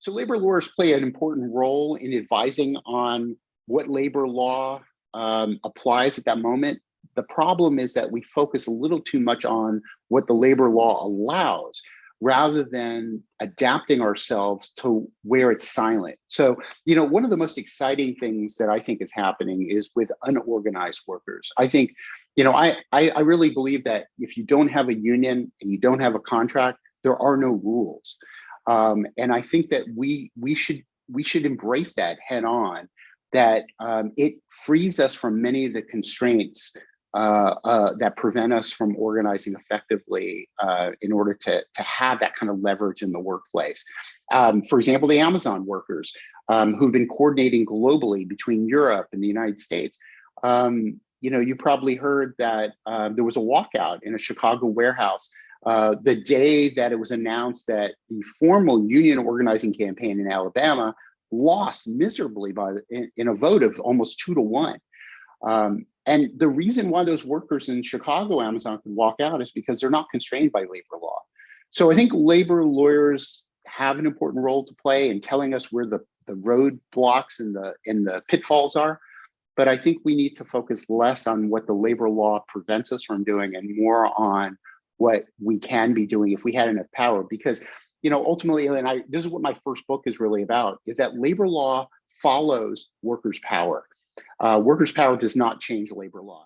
So labor lawyers play an important role in advising on what labor law applies at that moment. The problem is that we focus a little too much on what the labor law allows rather than adapting ourselves to where it's silent. So, one of the most exciting things that I think is happening is with unorganized workers. I think, I really believe that if you don't have a union and you don't have a contract, there are no rules. And I think that we should embrace that head on. That it frees us from many of the constraints that prevent us from organizing effectively in order to have that kind of leverage in the workplace. For example, the Amazon workers who've been coordinating globally between Europe and the United States. You probably heard that there was a walkout in a Chicago warehouse the day that it was announced that the formal union organizing campaign in Alabama lost miserably in a vote of almost 2-1. And the reason why those workers in Chicago Amazon could walk out is because they're not constrained by labor law. So I think labor lawyers have an important role to play in telling us where the roadblocks and the pitfalls are. But I think we need to focus less on what the labor law prevents us from doing and more on what we can be doing if we had enough power. Because ultimately, and this is what my first book is really about, is that labor law follows workers' power. Workers' power does not change labor law.